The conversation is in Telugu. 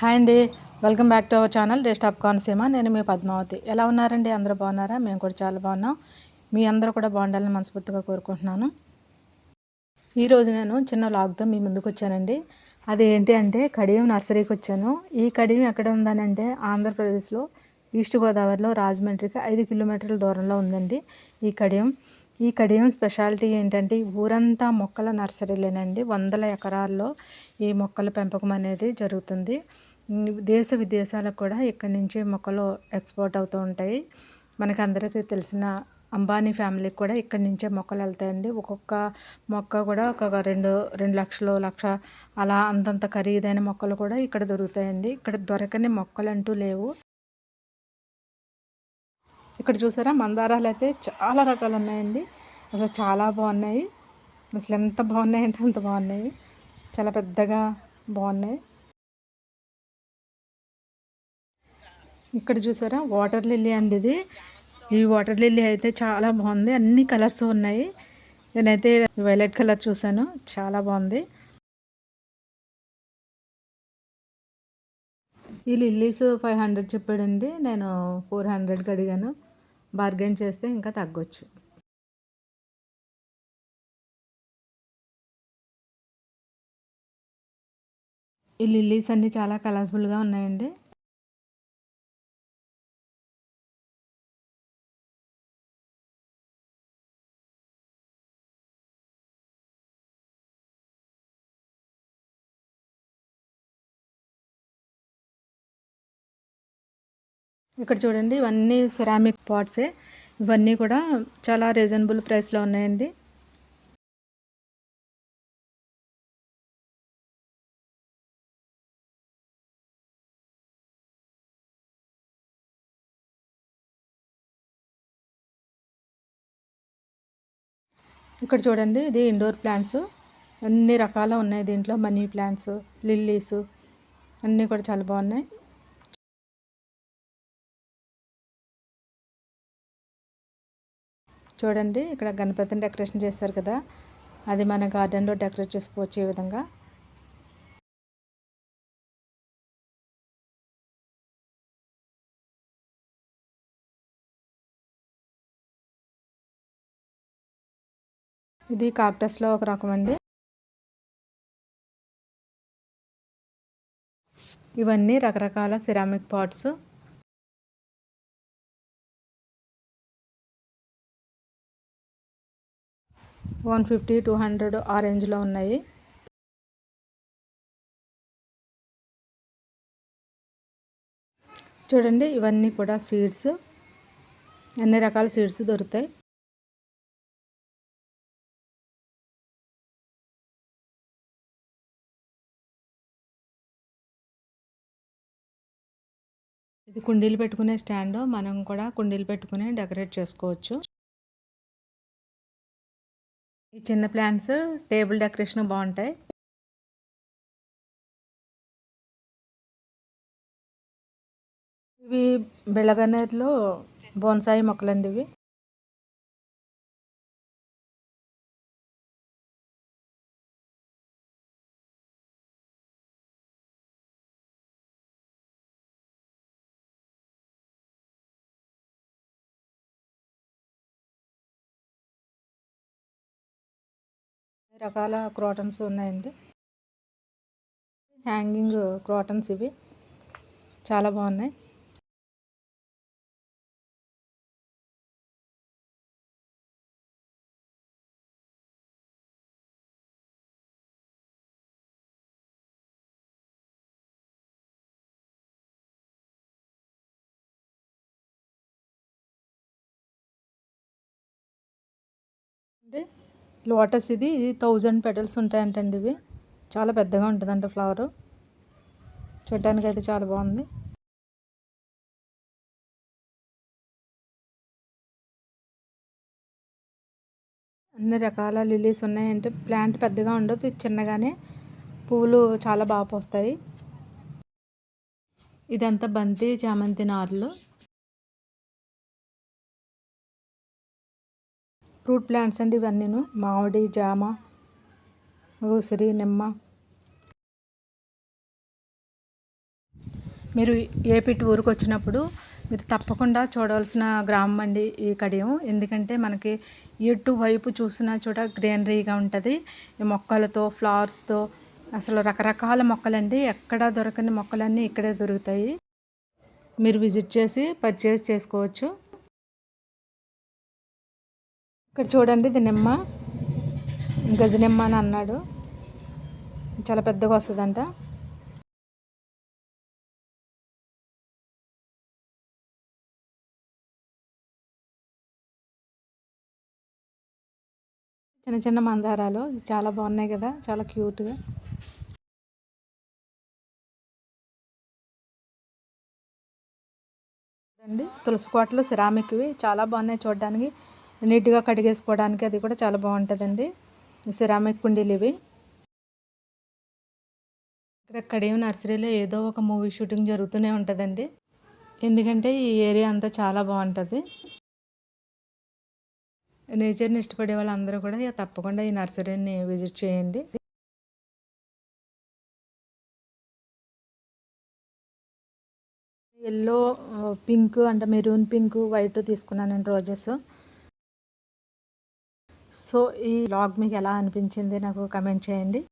హాయ్ అండి. Welcome back to our channel desktop Konaseema. నేను మీ పద్మావతి. ఎలా ఉన్నారండి? అందరూ బాగున్నారా? మేము కూడా చాలా బాగున్నాం. మీ అందరూ కూడా బాగుండాలని మనస్ఫూర్తిగా కోరుకుంటున్నాను. ఈరోజు నేను చిన్న వ్లాగ్తో మీ ముందుకు వచ్చానండి. అది ఏంటి అంటే కడియం నర్సరీకి వచ్చాను. ఈ కడియం ఎక్కడ ఉందనంటే ఆంధ్రప్రదేశ్లో ఈస్ట్ గోదావరిలో రాజమండ్రికి 5 కిలోమీటర్ల దూరంలో ఉందండి ఈ కడియం స్పెషాలిటీ ఏంటంటే ఊరంతా మొక్కల నర్సరీలేనండి. వందల ఎకరాల్లో ఈ మొక్కల పెంపకం అనేది జరుగుతుంది. దేశ విదేశాలకు కూడా ఇక్కడి నుంచి మొక్కలు ఎక్స్పోర్ట్ అవుతూ ఉంటాయి. మనకు అందరికీ తెలిసిన అంబానీ ఫ్యామిలీకి కూడా ఇక్కడి నుంచే మొక్కలు వెళ్తాయండి. ఒక్కొక్క మొక్క కూడా ఒక 2 లక్షలు, లక్ష అలా అంతంత ఖరీదైన మొక్కలు కూడా ఇక్కడ దొరుకుతాయండి. ఇక్కడ దొరకని మొక్కలు అంటూ లేవు. ఇక్కడ చూసారా మందారాలు అయితే చాలా రకాలు ఉన్నాయండి. అసలు చాలా బాగున్నాయి. అసలు ఎంత బాగున్నాయంటే అంత బాగున్నాయి. చాలా పెద్దగా బాగున్నాయి. ఇక్కడ చూసారా వాటర్ లిల్లీ అండి ఇది. ఈ వాటర్ లిల్లీ అయితే చాలా బాగుంది. అన్ని కలర్స్ ఉన్నాయి. నేనైతే వైలెట్ కలర్ చూసాను, చాలా బాగుంది. ఈ లిల్లీస్ 500 చెప్పాడండి. నేను 400కి అడిగాను. బార్గెన్ చేస్తే ఇంకా తగ్గొచ్చు. ఈ లిల్లీస్ అన్నీ చాలా కలర్ఫుల్గా ఉన్నాయండి. ఇక్కడ చూడండి ఇవన్నీ సిరామిక్ పాట్సే. ఇవన్నీ కూడా చాలా రీజనబుల్ ప్రైస్లో ఉన్నాయండి. ఇక్కడ చూడండి ఇది ఇండోర్ ప్లాంట్స్. అన్ని రకాల ఉన్నాయి దీంట్లో. మనీ ప్లాంట్స్, లిల్లీస్ అన్నీ కూడా చాలా బాగున్నాయి. చూడండి ఇక్కడ గణపతిని డెకరేషన్ చేస్తారు కదా, అది మన గార్డెన్లో డెకరేట్ చేసుకోవచ్చు ఈ విధంగా. ఇది కాక్టస్లో ఒక రకం అండి. ఇవన్నీ రకరకాల సిరామిక్ పాట్స్. $150, $200 ఆ రేంజ్లో ఉన్నాయి. చూడండి ఇవన్నీ కూడా సీడ్స్. అన్ని రకాల సీడ్స్ దొరుకుతాయి. ఇది కుండీలు పెట్టుకునే స్టాండ్. మనం కూడా కుండీలు పెట్టుకుని డెకరేట్ చేసుకోవచ్చు. ఈ చిన్న ప్లాంట్స్ టేబుల్ డెకరేషన్ బాగుంటాయి. ఇవి బెళగనేరులో బోన్సాయి మొక్కలండి ఇవి. రకాల క్రోటన్స్ ఉన్నాయండి. హ్యాంగింగ్ క్రోటన్స్ ఇవి చాలా బాగున్నాయి. అంటే లోటస్ ఇది 1000 పెటల్స్ ఉంటాయంటండి. ఇవి చాలా పెద్దగా ఉంటుందంట ఫ్లవరు. చూడటానికి అయితే చాలా బాగుంది. అన్ని రకాల లిల్లీస్ ఉన్నాయంటే ప్లాంట్ పెద్దగా ఉండదు, చిన్నగానే పువ్వులు చాలా బాగా పోస్తాయి. ఇదంతా బంతి చామంతి నార్లు. ఫ్రూట్ ప్లాంట్స్ అండి ఇవన్నీను. మామిడి, జామ, ఉసిరి, నిమ్మ. మీరు ఏపీ టూర్కి వచ్చినప్పుడు మీరు తప్పకుండా చూడవలసిన గ్రామం అండి ఈ కడియం. ఎందుకంటే మనకి ఎటువైపు చూసినా చూడ గ్రీనరీగా ఉంటుంది. ఈ మొక్కలతో, ఫ్లవర్స్తో, అసలు రకరకాల మొక్కలండి. ఎక్కడ దొరకని మొక్కలన్నీ ఇక్కడే దొరుకుతాయి. మీరు విజిట్ చేసి పర్చేస్ చేసుకోవచ్చు. ఇక్కడ చూడండి, ఇది నిమ్మ, గజనిమ్మ అని అన్నాడు. చాలా పెద్దగా వస్తుందంట. చిన్న చిన్న మందారాలు చాలా బాగున్నాయి కదా, చాలా క్యూట్గా. అండి తులసి కోటలు సిరామిక్వి చాలా బాగున్నాయి చూడడానికి. నీట్గా కడిగేసుకోవడానికి అది కూడా చాలా బాగుంటుందండి. సిరామిక్ కుండీలు ఇవి. ఇక్కడ కడియం నర్సరీలో ఏదో ఒక మూవీ షూటింగ్ జరుగుతూనే ఉంటుందండి. ఎందుకంటే ఈ ఏరియా అంతా చాలా బాగుంటుంది. నేచర్ని ఇష్టపడే వాళ్ళందరూ కూడా తప్పకుండా ఈ నర్సరీని విజిట్ చేయండి. ఎల్లో, పింక్ అంటే మెరూన్, పింక్, వైట్ తీసుకున్నానండి రోజెస్. సో ఈ వ్లాగ్ మీకు ఎలా అనిపించింది నాకు కమెంట్ చేయండి.